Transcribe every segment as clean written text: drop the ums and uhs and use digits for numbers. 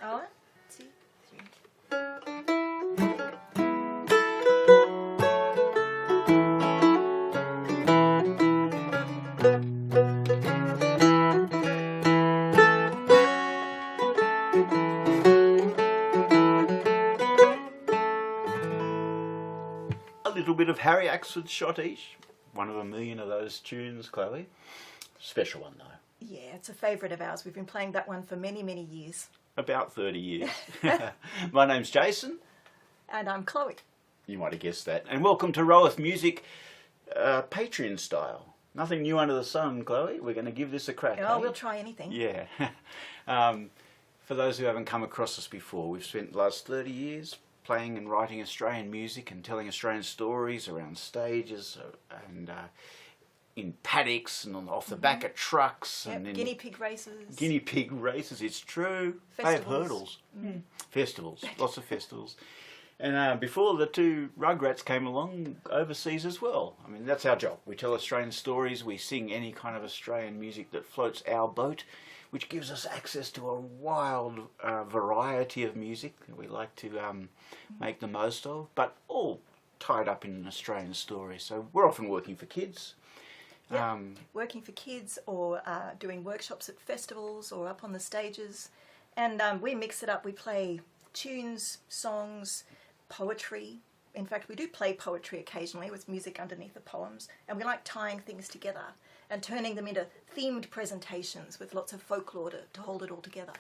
1, 2, 3. A little bit of Harry Axford's Shot Each. One of a million of those tunes, Chloe. Special one, though. Yeah, it's a favourite of ours. We've been playing that one for many, many years. About 30 years. My name's Jason. And I'm Chloe. You might have guessed that. And welcome to Roweth Music, Patreon style. Nothing new under the sun, Chloe. We're going to give this a crack. Oh, we'll try anything. Yeah. For those who haven't come across us before, we've spent the last 30 years playing and writing Australian music and telling Australian stories around stages and in paddocks and off the back of trucks. Yep, and in guinea pig races. Guinea pig races, it's true. Festivals. They have hurdles. Festivals, lots of festivals. And before the two Rugrats came along, overseas as well. I mean, that's our job. We tell Australian stories, we sing any kind of Australian music that floats our boat, which gives us access to a wild variety of music that we like to make the most of, but all tied up in an Australian story. So we're often working for kids. Yep. Working for kids or doing workshops at festivals or up on the stages. And we mix it up. We play tunes, songs, poetry. In fact, we do play poetry occasionally with music underneath the poems. And we like tying things together and turning them into themed presentations with lots of folklore to hold it all together.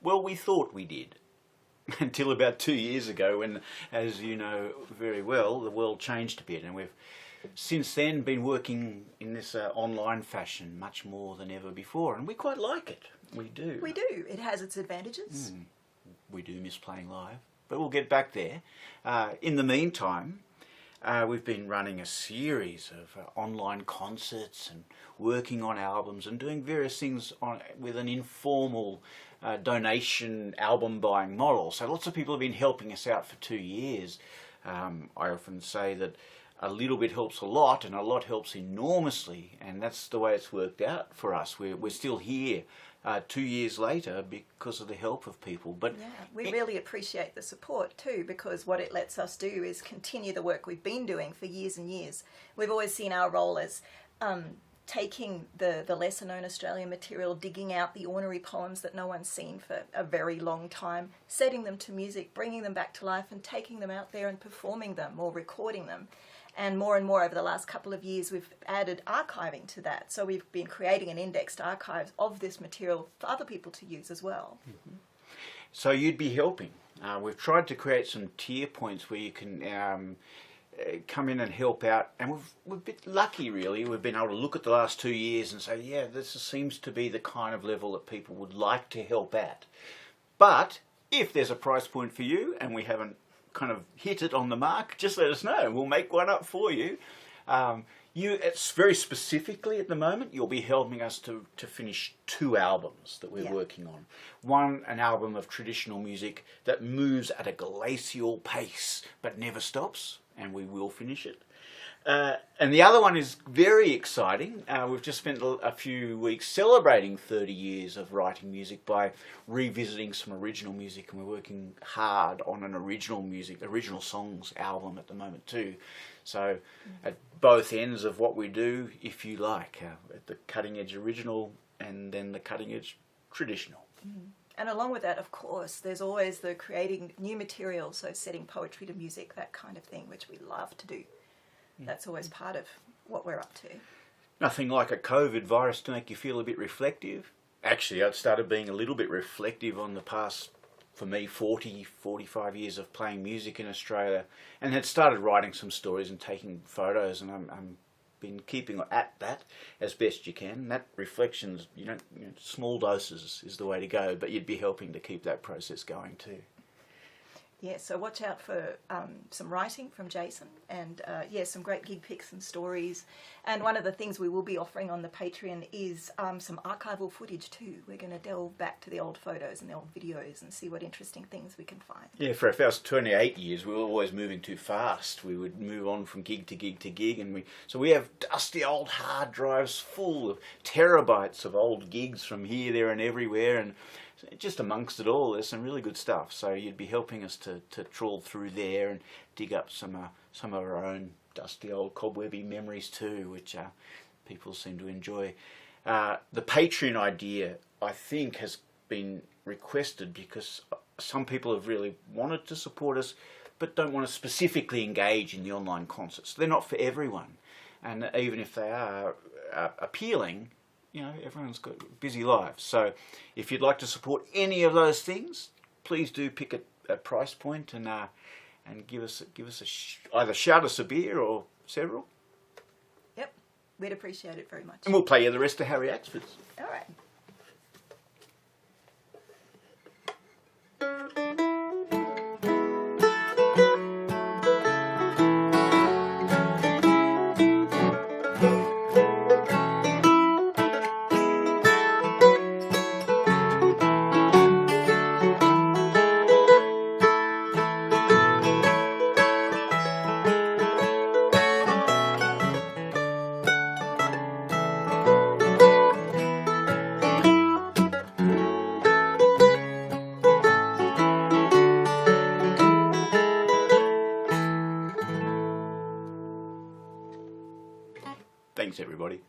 Well, we thought we did. Until about 2 years ago when, as you know very well, the world changed a bit, and we've since then been working in this online fashion much more than ever before, and we quite like it. We do. We do. It has its advantages. We do miss playing live, but we'll get back there. In the meantime, we've been running a series of online concerts and working on albums and doing various things with an informal donation album buying model. So lots of people have been helping us out for 2 years. I often say that a little bit helps a lot and a lot helps enormously, and that's the way it's worked out for us. We're still here 2 years later because of the help of people. But yeah, we really appreciate the support too, because what it lets us do is continue the work we've been doing for years and years. We've always seen our role as taking the lesser known Australian material, digging out the ornery poems that no one's seen for a very long time, setting them to music, bringing them back to life and taking them out there and performing them or recording them. And more over the last couple of years, we've added archiving to that. So we've been creating an indexed archive of this material for other people to use as well. So you'd be helping. We've tried to create some tier points where you can come in and help out. And we've been lucky, really. We've been able to look at the last 2 years and say, yeah, this seems to be the kind of level that people would like to help at. But if there's a price point for you and we haven't kind of hit it on the mark, just let us know. We'll make one up for you. It's very specifically at the moment, you'll be helping us to finish 2 albums that we're working on. One, an album of traditional music that moves at a glacial pace but never stops, and we will finish it. And the other one is very exciting. We've just spent a few weeks celebrating 30 years of writing music by revisiting some original music, and we're working hard on an original songs album at the moment too. So at both ends of what we do, if you like, at the cutting edge original and then the cutting edge traditional. And along with that, of course, there's always the creating new material, so setting poetry to music, that kind of thing, which we love to do. That's always part of what we're up to. Nothing like a COVID virus to make you feel a bit reflective. Actually, I'd started being a little bit reflective on the past, for me, 45 years of playing music in Australia, and had started writing some stories and taking photos, and I'm been keeping at that as best you can. That reflections, small doses is the way to go, but you'd be helping to keep that process going too. Yeah, so watch out for some writing from Jason and, some great gig pics and stories. And one of the things we will be offering on the Patreon is some archival footage too. We're going to delve back to the old photos and the old videos and see what interesting things we can find. Yeah, for our first 28 years, we were always moving too fast. We would move on from gig to gig to gig, and so we have dusty old hard drives full of terabytes of old gigs from here, there and everywhere, and just amongst it all, there's some really good stuff. So you'd be helping us to trawl through there and dig up some of our own dusty old cobwebby memories too, which people seem to enjoy. The Patreon idea, I think, has been requested because some people have really wanted to support us but don't want to specifically engage in the online concerts. They're not for everyone, and even if they are appealing, everyone's got busy lives. So if you'd like to support any of those things, please do pick a price point and give us either shout us a beer or several. Yep, we'd appreciate it very much. And we'll play you the rest of Harry Axford's. All right. Thanks, everybody.